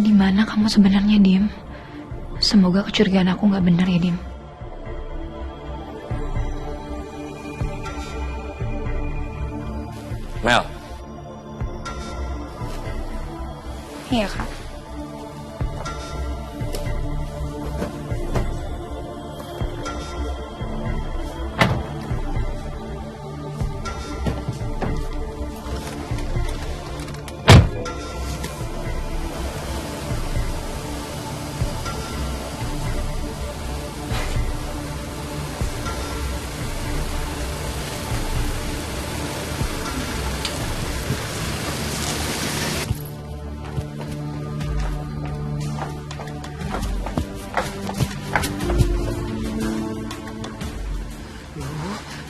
Di mana kamu sebenarnya, Dim? Semoga kecurigaan aku nggak benar ya, Dim. Mel. Iya, Kak.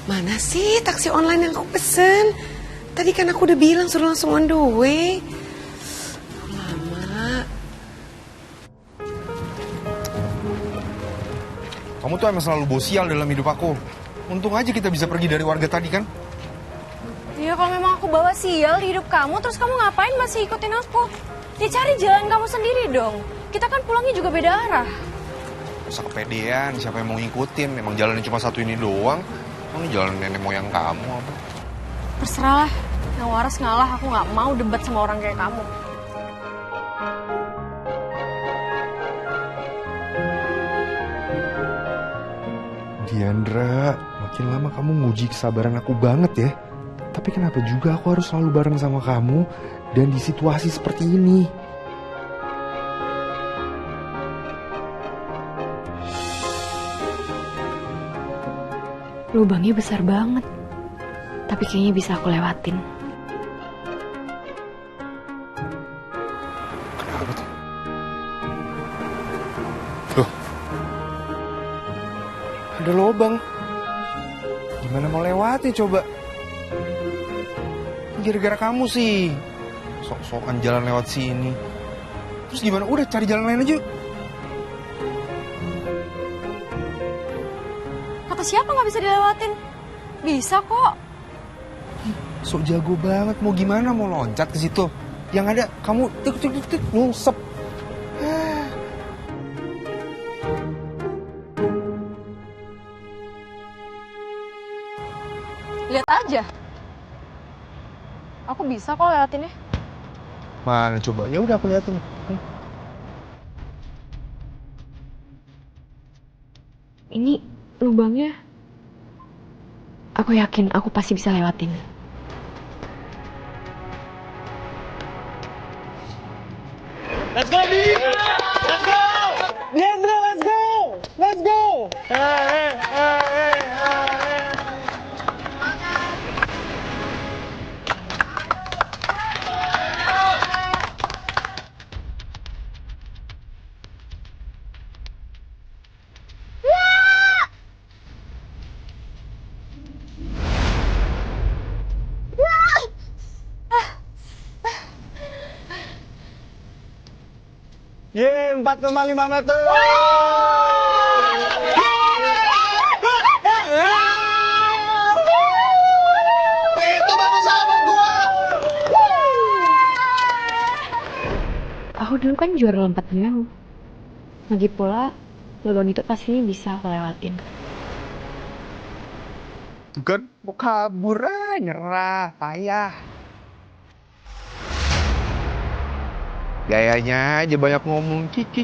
Mana sih taksi online yang aku pesen? Tadi kan aku udah bilang suruh langsung on the way. Lama. Kamu tuh emang selalu bosial dalam hidup aku. Untung aja kita bisa pergi dari warga tadi kan. Ya kalau memang aku bawa sial di hidup kamu, terus kamu ngapain masih ikutin aku? Ya cari jalan kamu sendiri dong. Kita kan pulangnya juga beda arah. Masa kepedean, siapa yang mau ngikutin? Emang jalannya cuma satu ini doang. Ini jalan nenek moyang kamu apa? Terserah lah, yang waras ngalah, aku nggak mau debat sama orang kayak kamu. Diandra, makin lama kamu nguji kesabaran aku banget ya. Tapi kenapa juga aku harus selalu bareng sama kamu dan di situasi seperti ini? Lubangnya besar banget. Tapi kayaknya bisa aku lewatin. Kenapa tuh? Loh. Ada lubang. Gimana mau lewati coba? Gara-gara kamu sih. Sok-sokan jalan lewat sini. Terus gimana? Udah cari jalan lain aja. Siapa nggak bisa dilewatin? Bisa kok. Sok jago banget. Mau gimana? Mau loncat ke situ? Yang ada kamu tik nyungsep. Lihat aja. Aku bisa kok lewatinnya. Mana coba? Ya udah aku liatin. Ini lubangnya, aku yakin aku pasti bisa lewatin. Let's go, Diandra! Let's go! Diandra, let's go! Let's go! Yeay, 4,5 meter. Itu baru sahabat gua. Aku dulu kan juara lompat jauh. Lagi pula, lubang itu pastinya bisa aku lewatin. Bukan mau kabur nyerah, payah. Gayanya aja banyak ngomong cicit.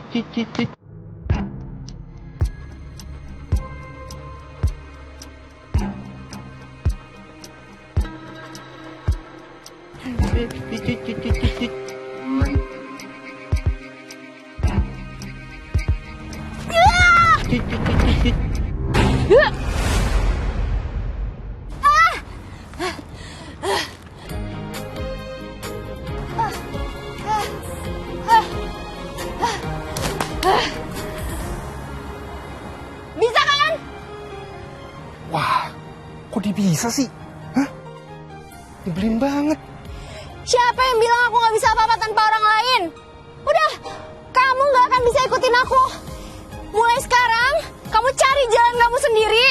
Bisa kan? Wah, kok dia bisa sih? Hah? Nyebelin banget. Siapa yang bilang aku nggak bisa apa-apa tanpa orang lain? Udah, kamu nggak akan bisa ikutin aku. Mulai sekarang, kamu cari jalan kamu sendiri.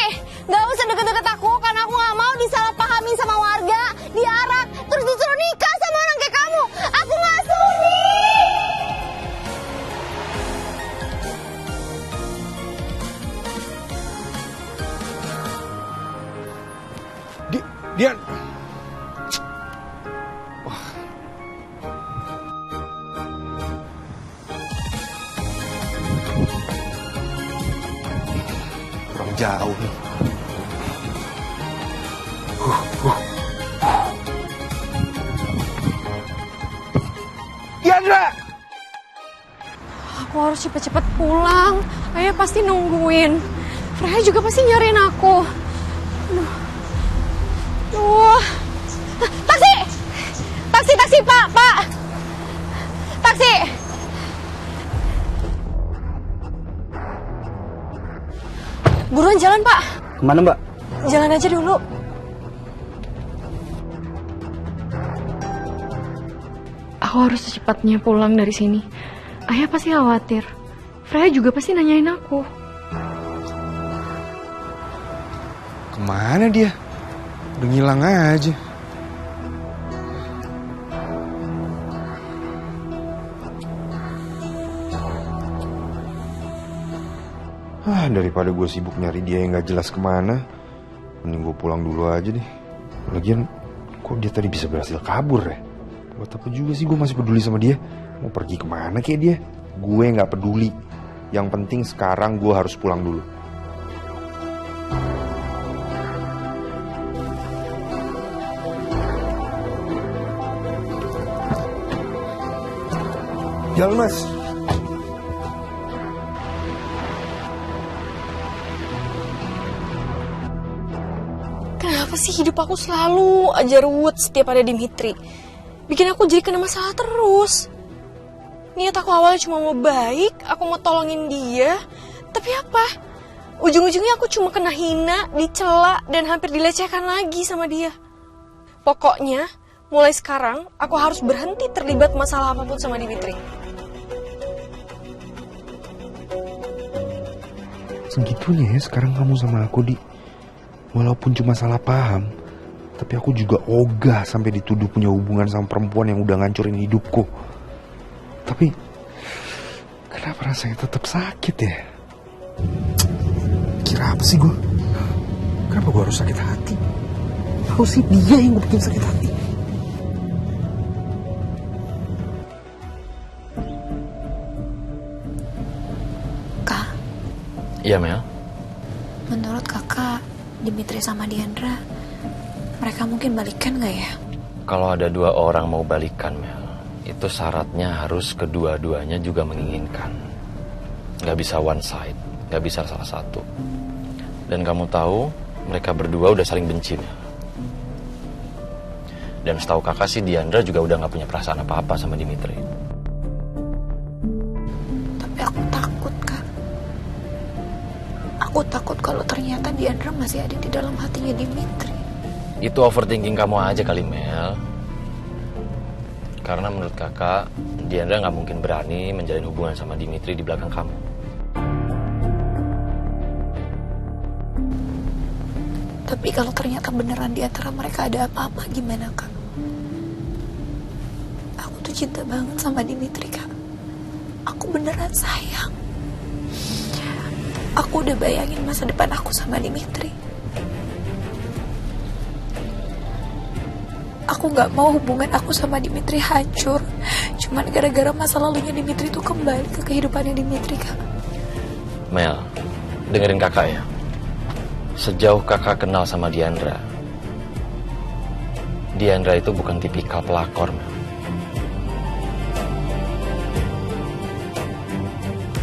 Nggak usah deket-deket aku, karena aku nggak mau disalahpahami sama warga, diarak, terus disuruh nikah sama orang kayak kamu. Aku nggak sudi. Dian. Kurang jauh nih. Diandra! Aku harus cepet-cepet pulang. Ayah pasti nungguin. Freya juga pasti nyariin aku. Aduh. Taksi! Taksi, Pak! Taksi! Buruan jalan, Pak. Kemana, Mbak? Jalan aja dulu. Aku harus secepatnya pulang dari sini. Ayah pasti khawatir. Freya juga pasti nanyain aku. Kemana dia? Udah ngilang aja. Daripada gue sibuk nyari dia yang gak jelas kemana, mending gue pulang dulu aja deh. Lagian, kok dia tadi bisa berhasil kabur ya? Buat apa juga sih gue masih peduli sama dia? Mau pergi kemana kayak dia? Gue gak peduli. Yang penting sekarang gue harus pulang dulu. Jalan, Mas. Kenapa sih hidup aku selalu aja ruwet setiap ada Dimitri? Bikin aku jadi kena masalah terus. Niat aku awalnya cuma mau baik, aku mau tolongin dia. Tapi apa? Ujung-ujungnya aku cuma kena hina, dicela, dan hampir dilecehkan lagi sama dia. Pokoknya, mulai sekarang aku harus berhenti terlibat masalah apapun sama Dimitri. Segitunya ya sekarang kamu sama aku, Di. Walaupun cuma salah paham, tapi aku juga ogah sampai dituduh punya hubungan sama perempuan yang udah ngancurin hidupku. Tapi kenapa rasanya tetap sakit ya? Kira apa sih gue? Kenapa gue harus sakit hati? Harus sih dia yang gue bikin sakit hati. Kak. Iya, Mel. Menurut kakak, Dimitri sama Diandra, mereka mungkin balikan gak ya? Kalau ada dua orang mau balikan, Mel, itu syaratnya harus kedua-duanya juga menginginkan. Gak bisa one side, gak bisa salah satu. Dan kamu tahu, mereka berdua udah saling benci, Mel. Dan setahu kakak sih, Diandra juga udah gak punya perasaan apa-apa sama Dimitri. Tapi aku takut, Kak. Aku takut kalau ternyata Diandra masih ada di dalam hatinya Dimitri. Itu overthinking kamu aja kali, Mel. Karena menurut kakak, Diandra gak mungkin berani menjalin hubungan sama Dimitri di belakang kamu. Tapi kalau ternyata beneran di antara mereka ada apa-apa, gimana, Kak? Aku tuh cinta banget sama Dimitri, Kak. Aku beneran sayang. Aku udah bayangin masa depan aku sama Dimitri. Aku gak mau hubungan aku sama Dimitri hancur. Cuman gara-gara masa lalunya Dimitri tuh kembali ke kehidupannya Dimitri, Kak. Mel, dengerin kakak ya. Sejauh kakak kenal sama Diandra, Diandra itu bukan tipikal pelakor, Mel.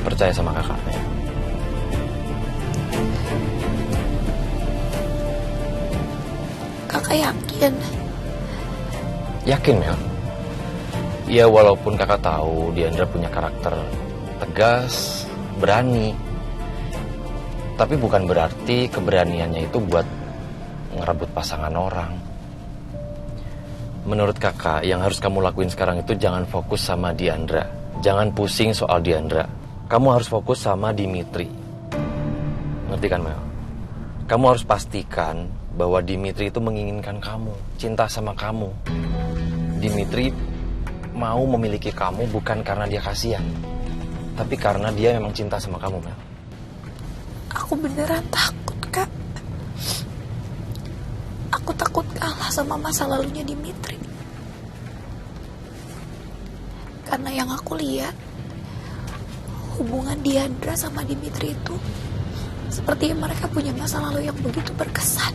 Percaya sama kakak, Mel. Kakak yakin? Yakin, Mel? Ya walaupun kakak tahu Diandra punya karakter tegas, berani. Tapi bukan berarti keberaniannya itu buat ngerebut pasangan orang. Menurut kakak, yang harus kamu lakuin sekarang itu jangan fokus sama Diandra. Jangan pusing soal Diandra. Kamu harus fokus sama Dimitri. Ngerti kan, Mel? Kamu harus pastikan bahwa Dimitri itu menginginkan kamu, cinta sama kamu. Dimitri mau memiliki kamu bukan karena dia kasihan, tapi karena dia memang cinta sama kamu, Mel. Aku beneran takut, Kak. Aku Aku takut kalah sama masa lalunya Dimitri. Karena yang aku lihat, hubungan Diandra sama Dimitri itu seperti mereka punya masa lalu yang begitu berkesan.